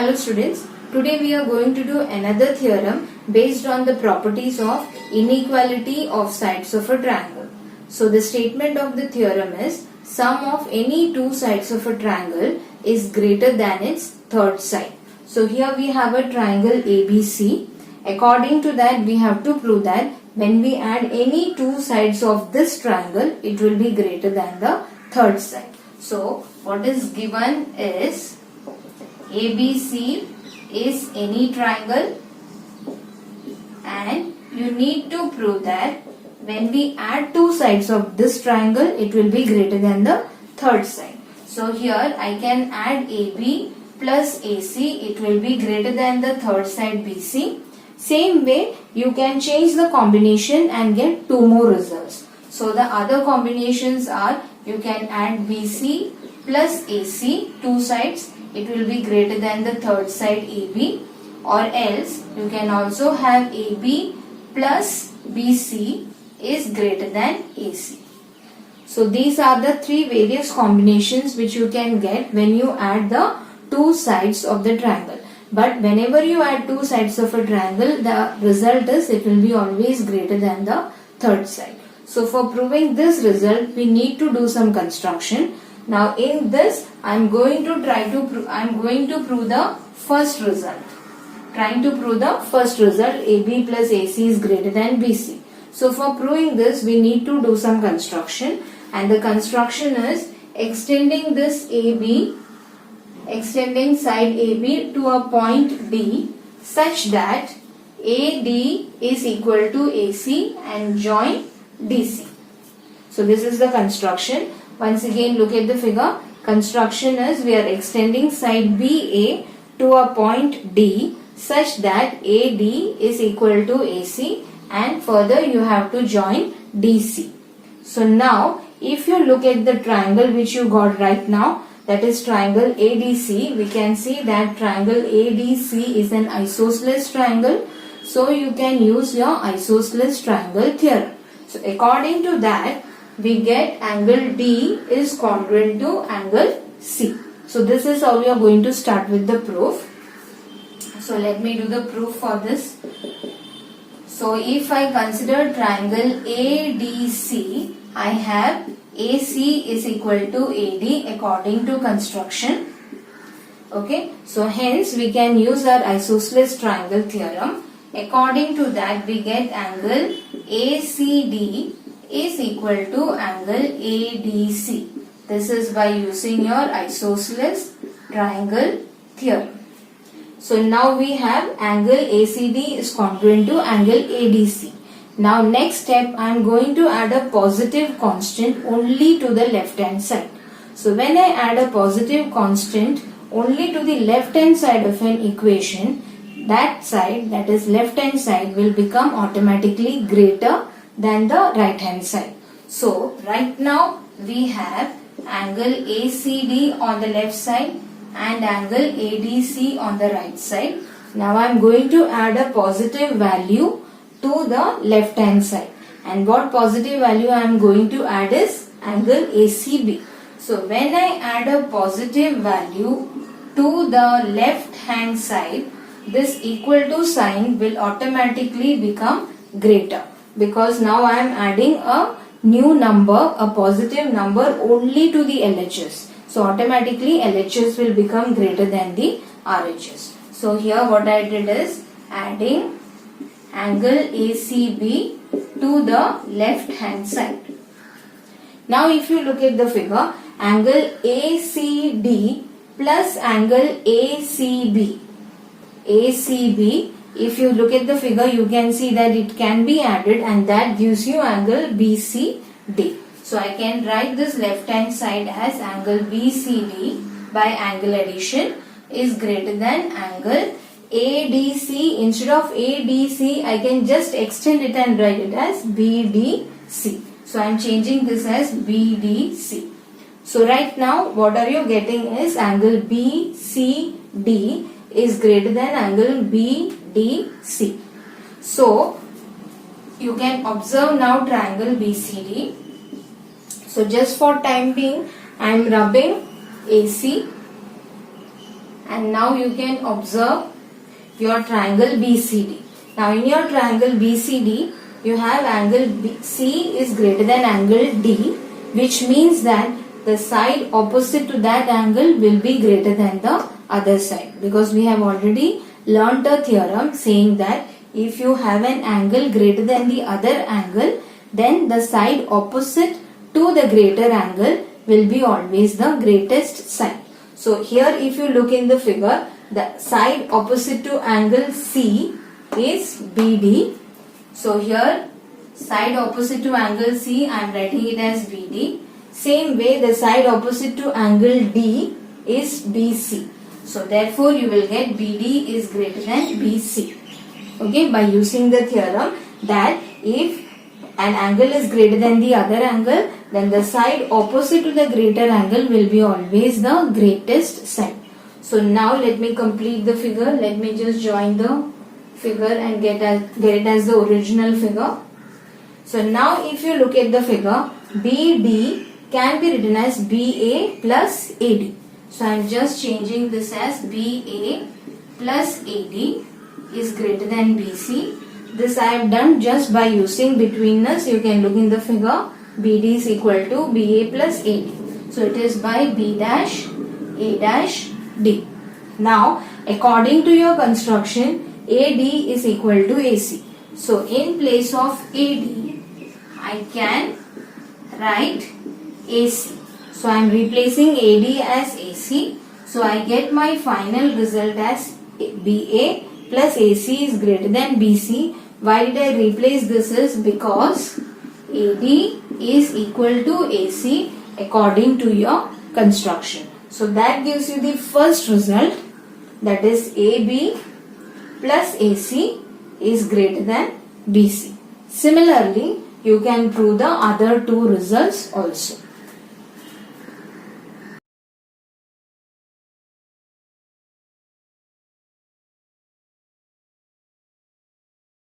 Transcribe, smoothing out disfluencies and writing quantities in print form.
Hello students, today we are going to do another theorem based on the properties of inequality of sides of a triangle. So the statement of the theorem is sum of any two sides of a triangle is greater than its third side. So here we have a triangle ABC. According to that we have to prove that when we add any two sides of this triangle it will be greater than the third side. So what is given is ABC is any triangle and you need to prove that when we add two sides of this triangle it will be greater than the third side. So here I can add AB plus AC, it will be greater than the third side BC. Same way you can change the combination and get two more results. So the other combinations are you can add BC plus AC, two sides, it will be greater than the third side AB, or else you can also have AB plus BC is greater than AC. So these are the three various combinations which you can get when you add the two sides of the triangle. But whenever you add two sides of a triangle, the result is it will be always greater than the third side. So for proving this result, we need to do some construction. Now in this, I am going to prove the first result. Trying to prove the first result, AB plus AC is greater than BC. So for proving this, we need to do some construction, and the construction is extending this AB, extending side AB to a point D such that AD is equal to AC and join DC. So this is the construction. Once again look at the figure. Construction is we are extending side BA to a point D such that AD is equal to AC and further you have to join DC. So now if you look at the triangle which you got right now, that is triangle ADC, we can see that triangle ADC is an isosceles triangle. So you can use your isosceles triangle theorem. So according to that, we get angle D is congruent to angle C. So this is how we are going to start with the proof. So let me do the proof for this. So if I consider triangle ADC, I have AC is equal to AD according to construction. Okay, so hence we can use our isosceles triangle theorem. According to that, we get angle ACD is equal to angle ADC. This is by using your isosceles triangle theorem. So now we have angle ACD is congruent to angle ADC. Now next step, I am going to add a positive constant only to the left hand side. So when I add a positive constant only to the left hand side of an equation, that side, that is left hand side, will become automatically greater than the right hand side. So right now we have angle ACD on the left side and angle ADC on the right side. Now I am going to add a positive value to the left hand side, and what positive value I am going to add is angle ACB. So when I add a positive value to the left hand side, this equal to sign will automatically become greater, because now I am adding a new number, a positive number only to the LHS. So automatically LHS will become greater than the RHS. So here what I did is adding angle ACB to the left hand side. Now if you look at the figure, angle ACD plus angle ACB, if you look at the figure, you can see that it can be added and that gives you angle BCD. So I can write this left hand side as angle BCD by angle addition is greater than angle ADC. Instead of ADC, I can just extend it and write it as BDC. So I am changing this as BDC. So right now what are you getting is angle BCD is greater than angle BDC. So you can observe now triangle BCD. So just for time being, I am rubbing AC And now you can observe your triangle BCD. Now in your triangle BCD, you have angle C is greater than angle D, which means that the side opposite to that angle will be greater than the other side, because we have already learnt a theorem saying that if you have an angle greater than the other angle, then the side opposite to the greater angle will be always the greatest side. So here if you look in the figure, the side opposite to angle C is BD. So here side opposite to angle C, I am writing it as BD. Same way the side opposite to angle D is BC. So therefore you will get BD is greater than BC. Okay, by using the theorem that if an angle is greater than the other angle, then the side opposite to the greater angle will be always the greatest side. So now let me complete the figure. Let me just join the figure and get it as the original figure. So now if you look at the figure, BD can be written as BA plus AD. So I am just changing this as BA plus AD is greater than BC. This I have done just by using betweenness. You can look in the figure. BD is equal to BA plus AD. So it is by B dash A dash D. Now according to your construction, AD is equal to AC. So in place of AD, I can write AC. So I am replacing AD as AC. So I get my final result as BA plus AC is greater than BC. Why did I replace this is because AD is equal to AC according to your construction. So that gives you the first result, that is AB plus AC is greater than BC. Similarly, you can prove the other two results also.